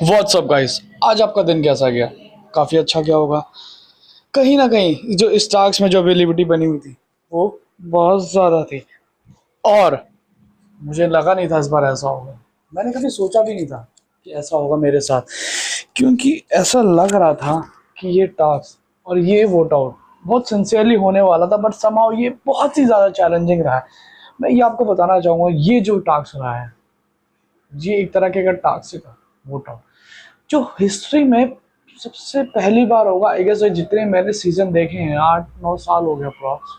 WhatsApp guys, आज आपका दिन कैसा गया? काफ़ी अच्छा गया होगा। कहीं ना कहीं जो स्टॉक्स में जो अवेलेबिलिटी बनी हुई थी वो बहुत ज़्यादा थी, और मुझे लगा नहीं था इस बार ऐसा होगा। मैंने कभी सोचा भी नहीं था कि ऐसा होगा मेरे साथ, क्योंकि ऐसा लग रहा था कि ये टास्क और ये वोट आउट बहुत सिंसियरली होने वाला था, बट समाउ ये बहुत ही ज़्यादा चैलेंजिंग रहा है। मैं ये आपको बताना चाहूँगा, ये जो टास्क रहा है ये एक तरह का टास्क था, वोट आउट, जो हिस्ट्री में सबसे पहली बार होगा। आई गेस जितने मैंने सीजन देखे हैं, 8-9 साल हो गया अप्रॉक्स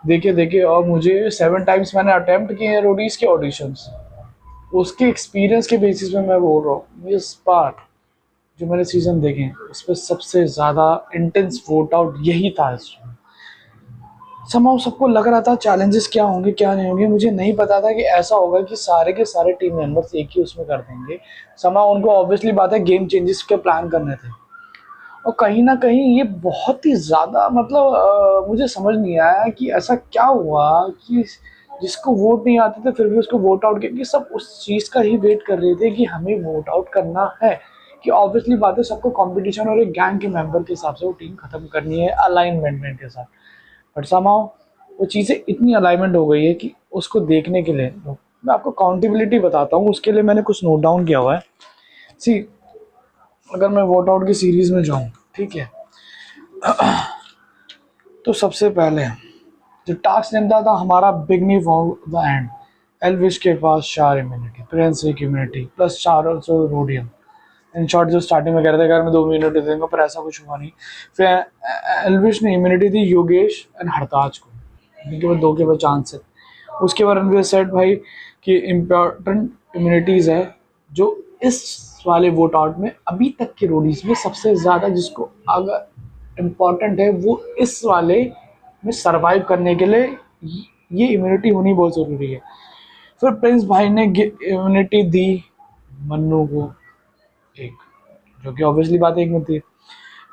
देखे देखे, और मुझे 7 टाइम्स मैंने अटेम्प्ट किए हैं रोडीज के ऑडिशंस। उसके एक्सपीरियंस के बेसिस पे मैं बोल रहा हूँ, इस बार जो मैंने सीजन देखे हैं उसमें सबसे ज़्यादा इंटेंस वोट आउट यही था। इसमें समाउ सबको लग रहा था चैलेंजेस क्या होंगे क्या नहीं होंगे। मुझे नहीं पता था कि ऐसा होगा कि सारे के सारे टीम मेंबर्स एक ही उसमें कर देंगे। समाउ उनको ऑब्वियसली बात है गेम चेंजेस के प्लान करने थे, और कहीं ना कहीं ये बहुत ही ज़्यादा मतलब मुझे समझ नहीं आया कि ऐसा क्या हुआ कि जिसको वोट नहीं आते थे फिर भी उसको वोट आउट, क्योंकि सब उस चीज़ का ही वेट कर रहे थे कि हमें वोट आउट करना है, कि ऑब्वियसली बात है सबको कंपटीशन और एक गैंग के मेंबर के हिसाब से वो टीम खत्म करनी है अलाइनमेंट के साथ। बट समाउ वो चीज़ें इतनी अलाइनमेंट हो गई है कि उसको देखने के लिए मैं आपको काउंटेबिलिटी बताता हूँ। उसके लिए मैंने कुछ नोट डाउन किया हुआ है। सी, अगर मैं वोट आउट की सीरीज में जाऊँ, ठीक है, तो सबसे पहले जो टास्क निकला था हमारा बिगनी फॉर द एंड, एलविश के पास 4 इम्यूनिटी, प्रिंस एक immunity plus 4 also rhodium. In short जो स्टार्टिंग में कह रहे थे अगर मैं 2 इम्यूनिटी दूंगा, पर ऐसा कुछ हुआ नहीं। फिर एलविश ने इम्यूनिटी दी योगेश एंड हरताज को, जिनके बाद 2 के बाद चांस है। उसके बाद रणवीर सेठ भाई की इम्पोर्टेंट इम्यूनिटीज़ है, जो इस वाले वोट आउट में अभी तक के रोडीज में सबसे ज़्यादा जिसको अगर इम्पॉर्टेंट है वो इस वाले में सरवाइव करने के लिए ये इम्यूनिटी होनी बहुत ज़रूरी है। फिर प्रिंस भाई ने इम्यूनिटी दी मन्नू को एक, जो कि ऑब्वियसली बात एक में थी।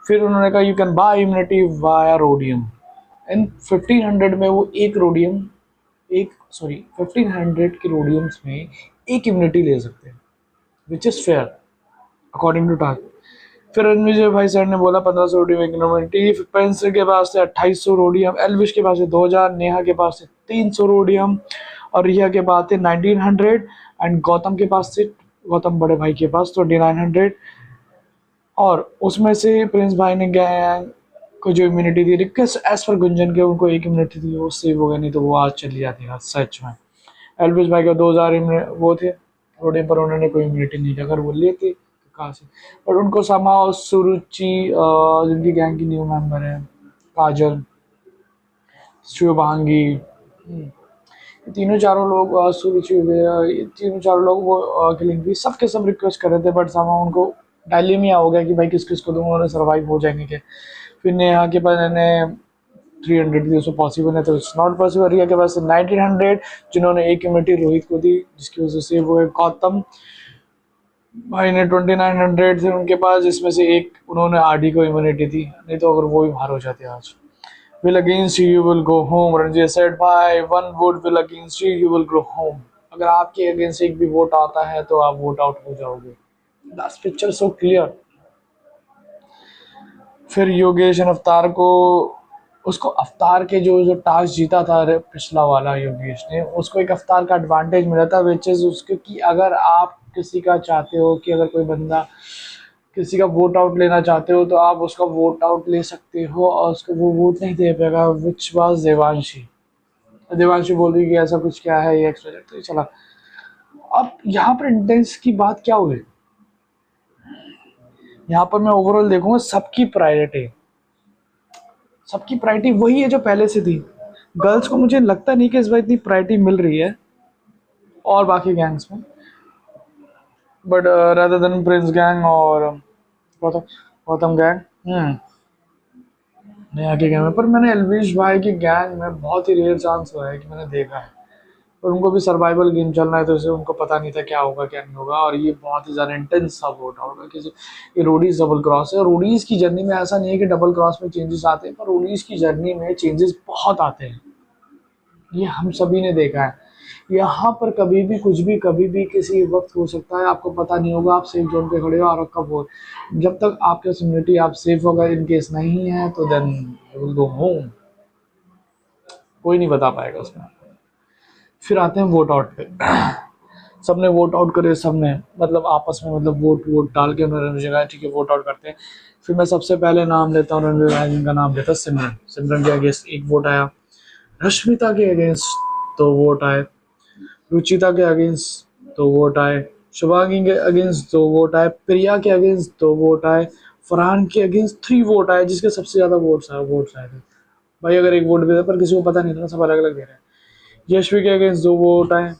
फिर उन्होंने कहा you can buy immunity via rhodium, इन 1500 में वो एक रोडियम, एक सॉरी 1500 के रोडियम्स में एक इम्यूनिटी ले सकते हैं, which is fair according to task. फिर रणविजय भाई सर ने बोला 1500 रोडियम इकोनॉमिटी। फिर पेंसिल के पास से 2800 रोडियम, एलविश के पास से 2000, नेहा के पास से 300 रोडियम, और रिया के पास से 1900, एंड गौतम के पास से, गौतम बड़े भाई के पास 2900। और उसमें से प्रिंस भाई ने गैंग को जो इम्यूनिटी दी, रिक्वेस्ट एज पर गुंजन के उनको एक इम्यूनिटी दी, वो सेव हो गया, नहीं तो वो आज चली जाती है सच में। एलविश भाई का 2000 वो थे रोडियम, पर उन्होंने कोई इम्यूनिटी नहीं दी, अगर वो लेते कहाँ से। पर उनको समा सुरुचि जिनकी गैंग की न्यू मेंबर है, काजल, शुभांगी, तीनों चारों लोग, सुरुचि ये तीनों चारों लोग वो किलिंग थी, सबके सब रिक्वेस्ट कर रहे थे, बट समा उनको डायलेमिया हो गया कि भाई किस किस को दूंगा, उन्होंने सर्वाइव हो जाएंगे क्या। फिर नेहा के पास ने 300 थी, उसको पॉसिबल है तो इट्स नॉट पॉसिबल। रिया के पास 1900, जिन्होंने एक इम्यूनिटी रोहित को दी जिसकी वजह से वो है। गौतम भाई ने 2900 थे उनके पास, जिसमें से एक उन्होंने आरडी को इम्यूनिटी दी, नहीं तो अगर वो भी बाहर हो जाते आज। Will against you, you will go home. Ranjit said, भाई 1 vote will against you, you will go home. अगर आपके अगेंस्ट एक भी वोट आता है तो आप वोट आउट हो जाओगे। That's picture so clear. फिर योगेश और अवतार को, उसको अवतार के जो जो टास्क जीता था पिछला वाला योगेश ने, उसको एक अवतार का एडवांटेज मिला था, विच इज़ उसके कि अगर आप किसी का चाहते हो कि अगर कोई बंदा किसी का वोट आउट लेना चाहते हो तो आप उसका वोट आउट ले सकते हो, और उसको वो वोट नहीं दे पाएगा, विच वाज देवांशी। देवांशी बोल रही कि ऐसा कुछ क्या है ये एक्स्ट्रा, तो चला। अब यहाँ पर इंटेंस की बात क्या हुई, यहाँ पर मैं ओवरऑल देखूंगा सबकी प्रायोरिटी वही है जो पहले से थी। गर्ल्स को मुझे लगता नहीं कि इस बार इतनी प्रायोरिटी मिल रही है और बाकी गैंग्स में, but rather than Prince gang और गौतम गैंग नेहा के गैंग में। पर मैंने एलविश भाई की गैंग में बहुत ही रेयर चांस हुआ है कि मैंने देखा है, और उनको भी सर्वाइवल गेम चलना है, तो इससे उनको पता नहीं था क्या होगा क्या नहीं होगा, और ये बहुत ही ज़्यादा इंटेंस सा वोट आउट है। किसी ये रोडीज डबल क्रॉस है, रोडीज की जर्नी में ऐसा नहीं है कि डबल क्रॉस में चेंजेस आते हैं, पर रोडीज की जर्नी में चेंजेस बहुत आते हैं, ये हम सभी ने देखा है। यहाँ पर कभी भी कुछ भी कभी भी किसी वक्त हो सकता है, आपको पता नहीं होगा। आप सेफ जोन पे खड़े हो और कब हो, जब तक आपके कम्युनिटी आप सेफ होगा, इन केस नहीं है तो देन विल गो होम, कोई नहीं बता पाएगा उसमें। फिर आते हैं वोट आउट पे। सबने वोट आउट करे, सबने मतलब आपस में मतलब वोट वोट डाल के उन्होंने जगह ठीक है वोट आउट करते हैं। फिर मैं सबसे पहले नाम लेता हूँ रणवीर भाई, जिनका नाम लेता सिमरन। सिमरन के अगेंस्ट एक वोट आया, रश्मिता के अगेंस्ट 2 वोट आए, रुचिता के अगेंस्ट 2 वोट आए, शुभांगी के अगेंस्ट 2 वोट आए, प्रिया के अगेंस्ट 2 वोट आए, फरहान के अगेंस्ट 3 वोट आए, जिसके सबसे ज्यादा वोट्स आए थे। भाई अगर एक वोट भी था पर किसी को पता नहीं था ना, सब अलग अलग दे रहे हैं। यशवी के अगेंस्ट 2 वोट आए,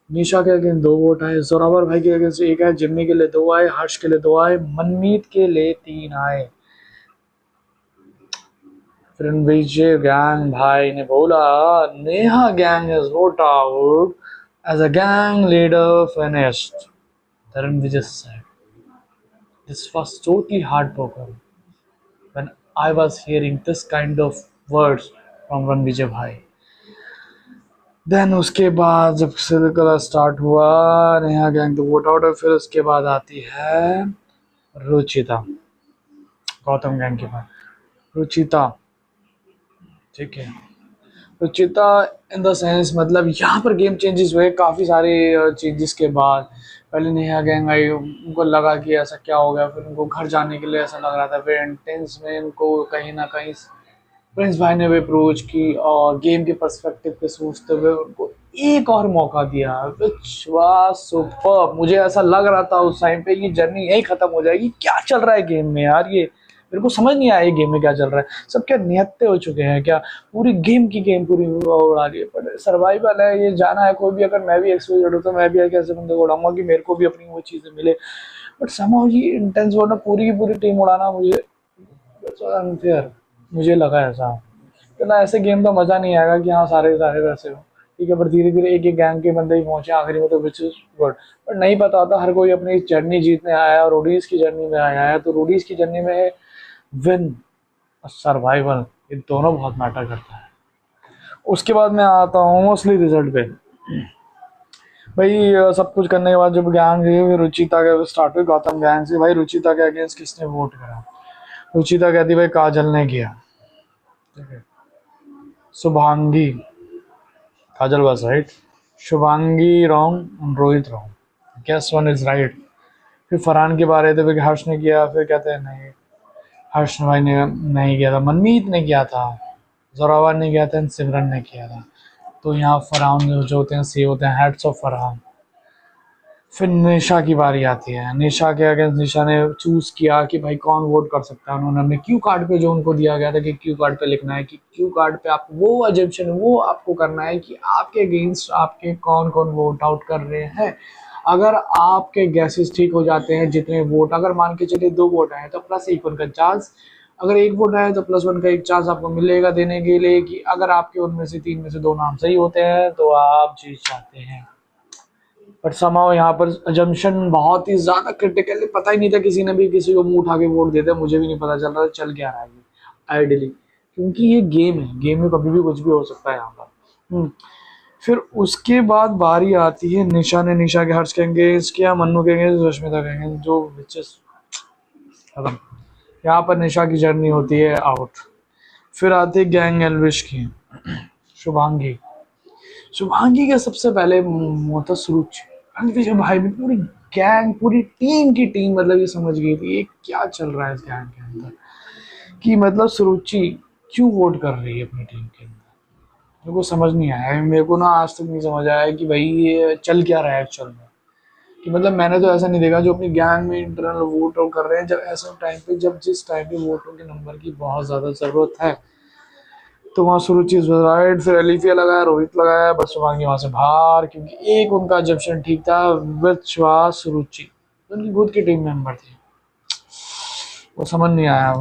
निशा के अगेंस्ट 2 वोट आए, जोरावर भाई के अगेंस्ट 1 आए, जिम्मी के लिए 2 आए, हर्ष के लिए 2 आए, मनमीत के लिए 3 आए। फिर विजय गैंग भाई ने बोला Neha gang is vote out as a gang leader finished. Taran Vijay said, "This was totally heartbroken when I was hearing this kind of words from Ranvijay bhai." Then उसके बाद जब सिलसिला स्टार्ट हुआ, नेहा गैंग तो vote out, और फिर उसके बाद आती है रुचिता, गौतम गैंग के बाद रुचिता, ठीक है। रुचिता इन द सेंस मतलब यहाँ पर गेम चेंजेस हुए काफ़ी सारे चेंजेस के बाद। पहले नेहा गैंग आई, उनको लगा कि ऐसा क्या हो गया, फिर उनको घर जाने के लिए ऐसा लग रहा था, फिर इंटेंस में उनको कहीं ना कहीं प्रिंस भाई ने भी अप्रोच की और गेम के पर्सपेक्टिव पे सोचते हुए उनको एक और मौका दिया, विच वाज सुपर। मुझे ऐसा लग रहा था उस टाइम पे ये जर्नी यही खत्म हो जाएगी, क्या चल रहा है गेम में यार, ये मेरे को समझ नहीं आया ये गेम में क्या चल रहा है, सब क्या निहत्ते हो चुके हैं क्या, पूरी गेम पूरी उड़ा रही है। पर सर्वाइवल है, ये जाना है, कोई भी अगर मैं भी एक्सपोज हो तो मैं भी ऐसे बंदे को उड़ाऊंगा कि मेरे को भी अपनी वो चीज़ें मिले। बट समहाउ ये इंटेंस वर्ड पूरी की पूरी टीम उड़ाना मुझे अनफेयर मुझे लगा ऐसा। तो ना ऐसे गेम का मज़ा नहीं आएगा कि हाँ सारे सारे वैसे हो, ठीक है, पर धीरे धीरे एक एक गैंग के बंदे ही पहुंचे आखिरी में, तो विच इज गुड। पर नहीं पता था, हर कोई अपनी जर्नी जीतने आया और रोडीज की जर्नी में आया है, तो रोडीज की जर्नी में विन और सर्वाइवल ये दोनों बहुत मैटर करता है। उसके बाद मैं आता हूँ असली रिजल्ट पे। भाई सब कुछ करने के बाद जब गैंग रुचिता के स्टार्ट हुई, गौतम गैंग से, भाई रुचिता के अगेंस्ट किसने वोट करा? रुचिता कहती भाई काजल ने किया, ठीक है। Shubhangi, Kajal was right, Shubhangi wrong, Rohit wrong, guess one is right. फिर फरहान के बारे थे, फिर हर्ष ने किया, फिर कहते हैं नहीं हर्ष भाई ने नहीं किया था, मनमीत ने किया था, जोरावर ने किया था, सिमरन ने किया था। तो यहाँ फरहान जो होते हैं सी होते हैं, हेड्स ऑफ फरहान। फिर निशा की बारी आती है, निशा के अगेंस्ट निशा ने चूज किया कि भाई कौन वोट कर सकता है। उन्होंने अपने क्यू कार्ड पे जो उनको दिया गया था कि क्यू कार्ड पे लिखना है कि क्यू कार्ड पे आप वो एजम्पशन वो आपको करना है कि आपके अगेंस्ट आपके कौन कौन वोट आउट कर रहे हैं। अगर आपके गैसेस ठीक हो जाते हैं, जितने वोट अगर मान के चलिए 2 वोट आए तो +1 का चांस, अगर 1 वोट आए तो +1 का एक चांस आपको मिलेगा देने के लिए कि अगर आपके उनमें से 3 में से 2 नाम सही होते हैं तो आप जीत जाते हैं। बट समाओ यहाँ पर अजम्पशन बहुत ही ज्यादा क्रिटिकल है, पता ही नहीं था, किसी ने भी किसी को मुंह उठा के वोट देते, मुझे भी नहीं पता चल रहा था चल क्या रहा है आइडियली, क्योंकि ये गेम है, गेम में कभी भी कुछ भी हो सकता है यहाँ पर। फिर उसके बाद बारी आती है निशा ने, निशा के हर्ष के अगेंस्ट किया, मन्नू के अगेंस्ट, रश्मिता के अगेंस्ट, जो खत्म। यहाँ पर निशा की जर्नी होती है आउट। फिर आती है गैंग एल्विश की, शुभांगी। शुभांगी के सबसे पहले मोहता सुरुचि भाई भी पूरी गैंग पूरी टीम की टीम मतलब ये समझ गई थी ये क्या चल रहा है इस गैंग के अंदर, कि मतलब सुरुचि क्यों वोट कर रही है अपनी टीम के अंदर। मेरे को समझ नहीं आया, मेरे को ना आज तक नहीं समझ आया कि भाई ये चल क्या रहा है एक्चुअल में, कि मतलब मैंने तो ऐसा नहीं देखा जो अपनी गैंग में इंटरनल वोट आउट कर रहे हैं जब ऐसे टाइम पे, जब जिस टाइम पे वोटों के नंबर की बहुत ज़्यादा ज़रूरत है, तो वहाँ सुरुचि राइट। फिर एलिफिया लगाया, रोहित लगाया, बस शुभांगी वहाँ से बाहर, क्योंकि एक उनका जंक्शन ठीक था, विश्वास सुरुचि उनकी खुद की टीम मेंबर थी। वो समझ नहीं आया,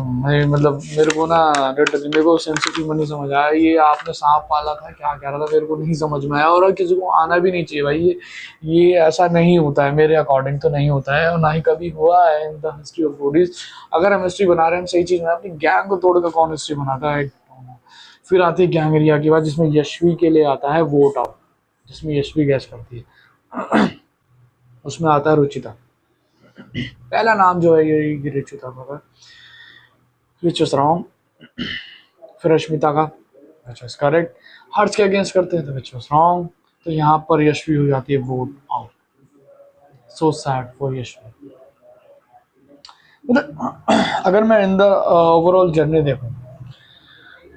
मतलब मेरे को ना मेरे को सेंसिटिव नहीं समझ आया, ये आपने सांप पाला था क्या कह रहा था, मेरे को नहीं समझ में आया, और किसी को आना भी नहीं चाहिए भाई, ये ऐसा नहीं होता है, मेरे अकॉर्डिंग तो नहीं होता है, और ना ही कभी हुआ है in the history of Roadies. अगर हम हिस्ट्री बना रहे हैं हम सही चीज़ में, अपनी गैंग को तोड़कर कौन हिस्ट्री बनाता है। फिर आती है गैंग एरिया के बाद, जिसमें यशवी के लिए आता है वोट आउट, जिसमें यशवी गैस करती है। उसमें आता है रुचिता। पहला नाम जो है ये रुचिता का, विच इज रॉन्ग। फिर रश्मिता का, विच इज करेक्ट। हर्ष के अगेंस्ट करते हैं तो विच इज रॉन्ग। तो यहाँ पर यशवी हो जाती है vote out. So sad for Yashvi. मतलब अगर मैं इन द ओवरऑल जर्नी देखूं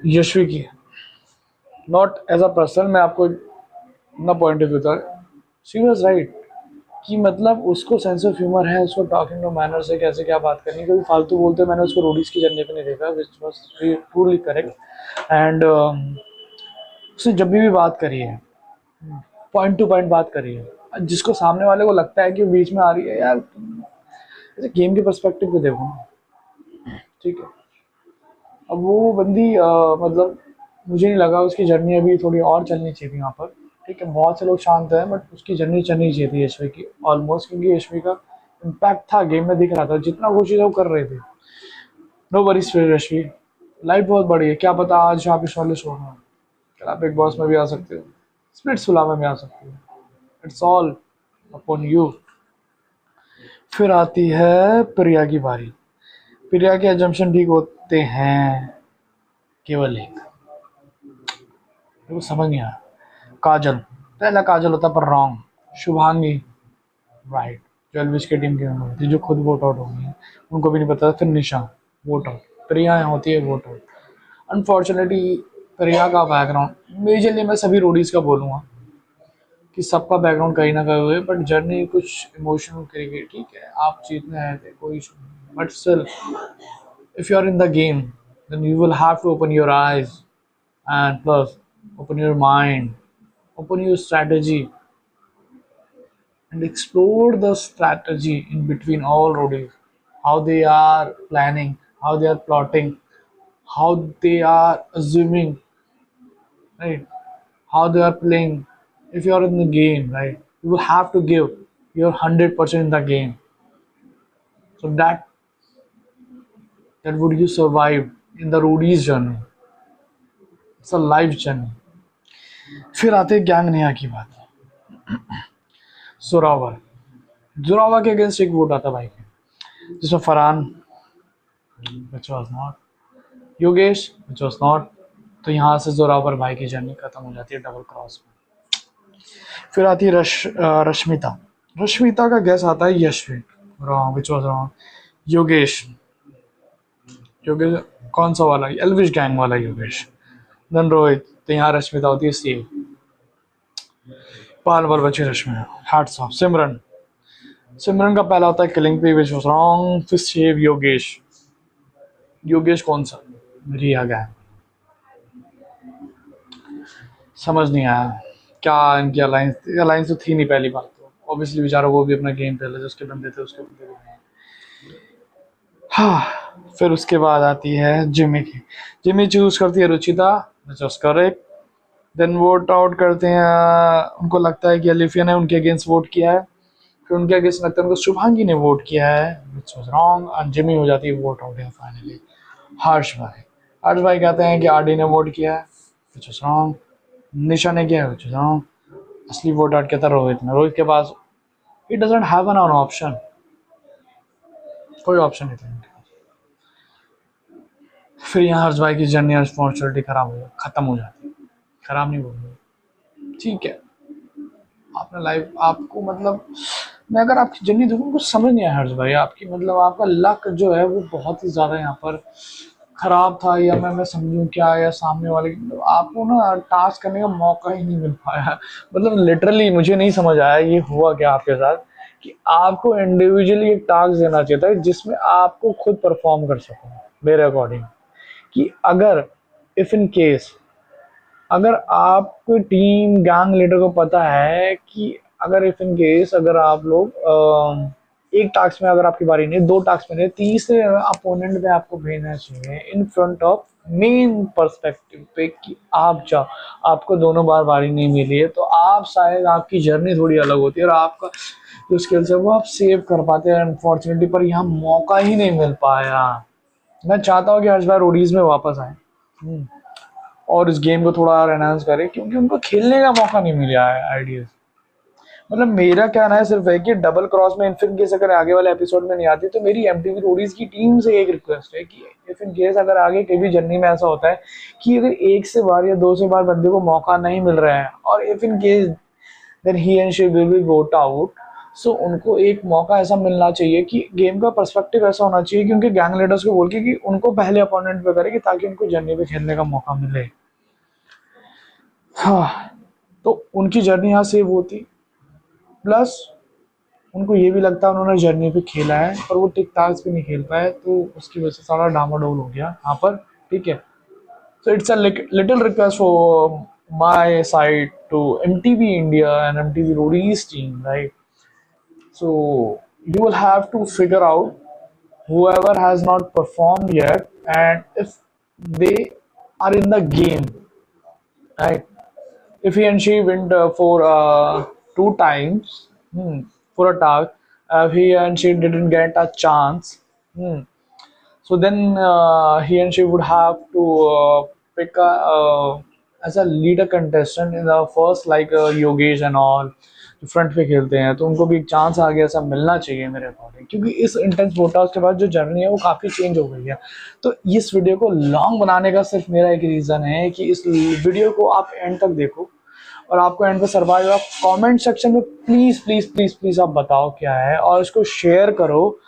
यशवी की, नॉट एज अ पर्सन, मैं आपको अपना पॉइंट ऑफ व्यू था, शी वाज राइट कि मतलब उसको सेंस ऑफ ह्यूमर है, उसको टॉकिंग मैनर से कैसे क्या बात करनी, कभी फालतू बोलते। मैंने उसको रोडीज की जर्नी पे नहीं देखा, which was truly correct. And उसने जब भी बात करी है, पॉइंट टू पॉइंट बात करी है, जिसको सामने वाले को लगता है कि वो बीच में आ रही है, यार जैसे गेम के पर्सपेक्टिव पे देखो ना, ठीक है। अब वो बंदी मतलब मुझे नहीं लगा उसकी जर्नी अभी थोड़ी और चलनी चाहिए थी यहाँ पर, ठीक है। बहुत से लोग शांत हैं, बट उसकी जर्नी चलनी चाहिए थी यशवी की ऑलमोस्ट, क्योंकि यशवी का इम्पैक्ट था गेम में, दिख रहा था जितना कोशिश वो कर रहे थे। नो वरीज फिर यशवी, लाइफ बहुत बड़ी है, क्या पता आज आप इस वाले शो में, कल आप बिग बॉस में भी आ सकते हो, स्प्लिट सुलावा में आ सकते हो, इट्स ऑल अपॉन यू। फिर आती है प्रिया की बारी। प्रिया के एजम्पशन ठीक होते हैं, केवल एक वो समझ नहीं आया। काजल, पहला काजल होता पर रॉन्ग। शुभांगी, राइट, जो एलविश की टीम की मेंबर थी, जो खुद वोट आउट हो गई है, उनको भी नहीं पता था। फिर निशा वोट आउट, प्रिया यहाँ होती है वोट आउट। अनफॉर्चुनेटली प्रिया का बैकग्राउंड, मेजरली मैं सभी रोडीज का बोलूँगा कि सबका बैकग्राउंड कहीं ना कहीं हुए, बट जर्नी कुछ इमोशनल क्रिकेट, ठीक है, आप जीतने आए थे कोई इशू नहीं, but still if you're in the game, then you will have to open your eyes and plus open your mind, open your strategy, and explore the strategy in between all roadies, how they are planning, how they are plotting, how they are assuming, right, how they are playing. If you are in the game, right, you will have to give your 100% in the game, so that would you survive in the roadies journey. It's a life journey. फिर आते हैं gang Neha की बात। जोरावर, जोरावर के against एक vote आता भाई के, जिसमें Farhan, which was not, Yogesh, which was not। तो यहाँ से जोरावर भाई की जर्नी खत्म हो जाती है डबल क्रॉस में। फिर आती है रश्मिता। रश्मिता का गैस आता है Yashvi, wrong, which was wrong। Yogesh, Yogesh कौन सा वाला, एलविश गैंग वाला योगेश। देन रोहित, तो यहाँ रश्मिता होती है सेव। पाल बाल बची रश्मि, हैट्स ऑफ। सिमरन, सिमरन का पहला होता है killing P, which was wrong. फिर सेव योगेश, योगेश कौन सा, रिया गैंग। समझ नहीं आया क्या इनकी अलायंस, अलायंस तो थी नहीं पहली बात तो, ऑब्वियसली बेचारों को भी अपना गेम पहले जो उसके बंदे थे उसके बंदे भी। हाँ, फिर उसके बाद आती है जिमी की। जिमी चूज करती है Ruchita, which was correct. Then vote out करते हैं, उनको लगता है कि अलिफिया ने उनके अगेंस्ट वोट किया है, फिर उनके अगेंस्ट लगता है उनको शुभांगी ने वोट किया है, which was wrong, and Jimmy हो जाती है वोट आउट है फाइनली। हर्ष भाई, हर्ष भाई कहते हैं कि आरडी ने वोट किया है, विच वाज रॉन्ग। निशा ने किया है, विच वाज रॉन्ग। असली वोट आउट कहता है रोहित ने। रोहित के पास he doesn't have an option, कोई ऑप्शन नहीं था इनके पास। फिर यहाँ हर्ष भाई की जर्नी अनफॉर्चुनेटली खत्म हो जाती है। खराब नहीं बोल रही, ठीक है, आपने लाइफ आपको मतलब, मैं अगर आपकी जर्नी देखूँ कुछ समझ नहीं आया हर्ष भाई आपकी, मतलब आपका लक जो है वो बहुत ही ज़्यादा यहाँ पर ख़राब था, या मैं समझूँ क्या, या सामने वाले मतलब आपको ना टास्क करने का मौका ही नहीं मिल पाया। मतलब लिटरली मुझे नहीं समझ आया ये हुआ क्या आपके साथ, कि आपको इंडिविजुअली एक टास्क देना चाहिए था जिसमें आपको खुद परफॉर्म कर सको मेरे अकॉर्डिंग, कि अगर इफ़ इन केस अगर आपको टीम गैंग लीडर को पता है कि अगर इफ इन केस अगर आप लोग एक टास्क में अगर आपकी बारी नहीं, दो टास्क में नहीं, तीसरे अपोनेंट में आपको भेजना चाहिए in front of main perspective पे कि आप जाओ, आपको दोनों बार बारी नहीं मिली है, तो आप शायद आपकी जर्नी थोड़ी अलग होती है और आपका जो स्किल्स है वो आप सेव कर पाते हैं। अनफॉर्चुनेटली पर यहाँ मौका ही नहीं मिल पाया। मैं चाहता हूँ कि हर्ष भाई रोडीज में वापस आए और इस गेम को थोड़ा और एनहांस करे, क्योंकि उनको खेलने का मौका नहीं मिला है आइडियाज। मतलब मेरा कहना है सिर्फ है कि डबल क्रॉस में इनफिन केस अगर आगे वाले एपिसोड में नहीं आती, तो मेरी एमटीवी रोडीज की टीम से एक रिक्वेस्ट है कि इफ इन केस अगर आगे कभी जर्नी में ऐसा होता है कि अगर एक से बार या दो से बार बंदे को मौका नहीं मिल रहा है, और if in case then he and she will be vote out, so उनको एक मौका ऐसा मिलना चाहिए कि गेम का पर्सपेक्टिव ऐसा होना चाहिए कि उनके गैंग लीडर्स को बोल के कि उनको पहले अपोनेंट पे करे, कि ताकि उनको जर्नी पे खेलने का मौका मिले। हाँ, तो उनकी जर्नी यहाँ सेव होती, प्लस उनको ये भी लगता है उन्होंने जर्नी पे खेला है और वो टिक टाक्स पे नहीं खेल पाए, तो उसकी वजह से सारा डामाडोल हो गया यहाँ पर। ठीक है, so it's a little request for my side to MTV India and MTV Roadies team, right? So you will have to figure out whoever has not performed yet, and if they are in the game, right? If he and she went for two times for a task, if he and she didn't get a chance, so then he and she would have to pick as a leader contestant in the first, like Yogesh and all, जो front पे खेलते हैं, तो उनको भी एक chance आ गया, ऐसा मिलना चाहिए मेरे अकॉर्डिंग, क्योंकि इस इंटेंस वोटाउस के बाद जो जर्नी है वो काफ़ी चेंज हो गई है। तो इस वीडियो को लॉन्ग बनाने का सिर्फ मेरा एक रीज़न है कि इस वीडियो को आप एंड तक देखो, और आपको एंड पे सर्वाइव, आप कमेंट सेक्शन में प्लीज़ प्लीज़ प्लीज़ प्लीज़ आप बताओ क्या है, और इसको शेयर करो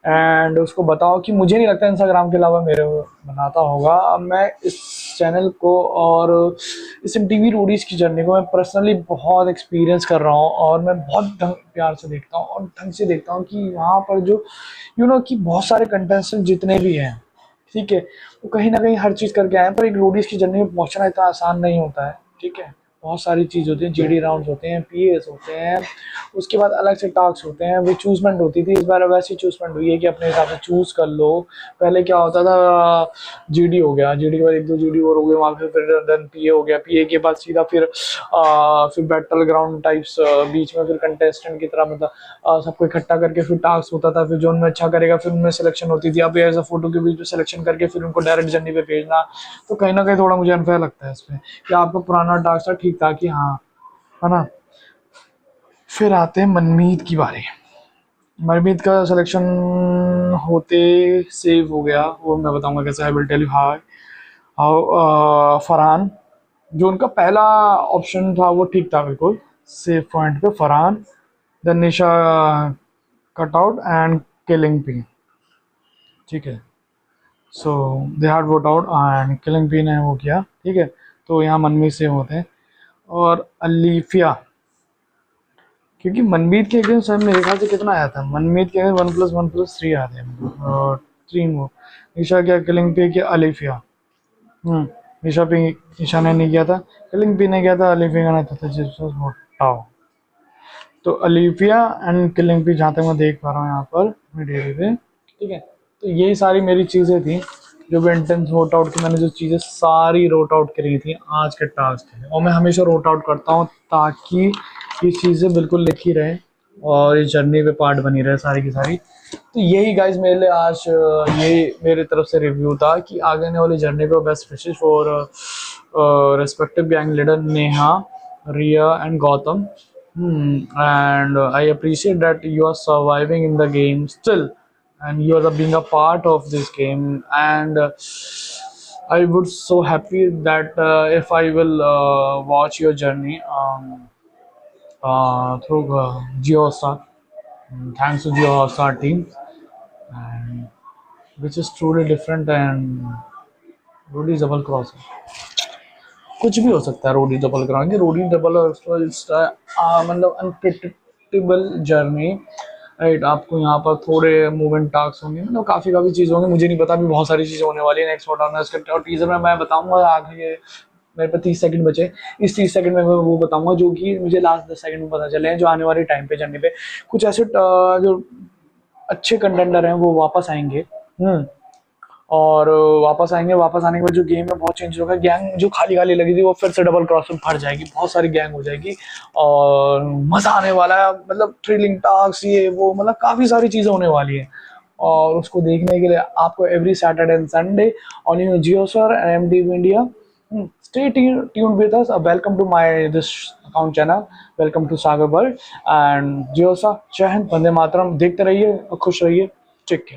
एंड उसको बताओ कि मुझे नहीं लगता इंस्टाग्राम के अलावा मेरे बनाता होगा। अब मैं इस चैनल को और इस MTV रोडीज की जर्नी को मैं पर्सनली बहुत एक्सपीरियंस कर रहा हूँ, और मैं बहुत प्यार से देखता हूँ और ढंग से देखता हूँ कि वहाँ पर जो कि बहुत सारे कंटेस्टेंट जितने भी हैं, ठीक है, वो कहीं ना कहीं हर चीज़ करके आए हैं, पर एक रोडीज की जर्नी में पहुँचना इतना आसान नहीं होता है। ठीक है, बहुत सारी चीज़ होती है, GD राउंड्स होते हैं, PAs होते हैं, उसके बाद अलग से टास्क होते हैं, वो चूजमेंट होती थी, इस बार वैसी चूजमेंट हुई है कि अपने हिसाब से चूज़ कर लो। पहले क्या होता था, GD हो गया, GD के बाद एक दो GD और हो गए, वहाँ पे फिर देन PA हो गया, PA के बाद सीधा फिर बैटल ग्राउंड टाइप्स, बीच में फिर कंटेस्टेंट की तरह मतलब सबको इकट्ठा करके फिर टास्क होता था, फिर जो उनमें अच्छा करेगा फिर उनमें सिलेक्शन होती थी। अब एज अ फोटो के बीच में सिलेक्शन करके फिर उनको डायरेक्ट जर्नी पे भेजना, तो कहीं ना कहीं थोड़ा मुझे अनफेयर लगता है इसमें कि आपका पुराना टास्क था, ठीक था कि हाँ, है ना। फिर आते हैं मनमीत की बारी। मनमीत का सिलेक्शन होते सेव हो गया, वो मैं बताऊंगा कैसे। I will tell you how Farhan, जो उनका पहला ऑप्शन था वो ठीक था बिल्कुल, सेव पॉइंट पे Farhan, then Nisha cut out and killing P. ठीक है, so they had vote out and killing P ने वो किया। ठीक है, तो यहाँ मनमीत सेव होते हैं, और अलीफिया, क्योंकि मनमीत के अगेंस्ट सर मेरे ख्याल से कितना आया था, मनमीत के अगेंस्ट 1+1+3 आते हैं, और 3 वो निशा क्या, किलिंग पी किया, अलीफिया निशा ने नहीं किया था, किलिंग पी ने किया था, अलीफिया ने था जिसको। तो अलीफिया एंड किलिंग पी जहाँ तक मैं देख पा रहा हूँ यहाँ पर डेरी पे। ठीक है, तो यही सारी मेरी चीज़ें थी जो भी इंटेंस रोट आउट की, मैंने जो चीज़ें सारी रोट आउट करी थी आज के टास्क में, और मैं हमेशा रोट आउट करता हूँ ताकि ये चीज़ें बिल्कुल लिखी रहे और इस जर्नी पे पार्ट बनी रहे सारी की सारी। तो यही गाइज मेरे लिए आज ये मेरे तरफ से रिव्यू था कि आगे आने वाली जर्नी पे best wishes for respective gang leader Neha, Riya and Gautam. And I appreciate that you are surviving in the game still, and you are being a part of this game, and I would so happy that if I will watch your journey through JioStar. Thanks to JioStar team, and which is truly different and really double cross. कुछ भी हो सकता है रोडी double कराएंगे, रोडी double मतलब unpredictable journey, right. आपको यहाँ पर थोड़े मूवमेंट टास्क होंगे, मतलब काफ़ी चीज़ होंगे, मुझे नहीं पता, अभी बहुत सारी चीज़ें होने वाली है नेक्स्ट वोट और टीजर में मैं बताऊंगा। आगे मेरे पे 30 सेकंड बचे, इस 30 सेकंड में मैं वो बताऊंगा जो कि मुझे लास्ट 10 सेकंड में पता चले हैं, जो आने वाले टाइम पे जर्नी पे कुछ ऐसे जो अच्छे कंटेंडर हैं वो वापस आएंगे। और वापस आने के बाद जो गेम में बहुत चेंज होगा, गैंग जो खाली लगी थी वो फिर से डबल क्रॉस में भर जाएगी, बहुत सारी गैंग हो जाएगी और मज़ा आने वाला है। मतलब थ्रिलिंग टास्क ये वो, मतलब काफ़ी सारी चीज़ें होने वाली है, और उसको देखने के लिए आपको every Saturday and Sunday on JioStar and MTV India Stay tuned with us. Welcome to my this account channel. Welcome to Sagar World and Jio सा जय हिंद, वंदे मातरम। देखते रहिए और खुश रहिए। Take care.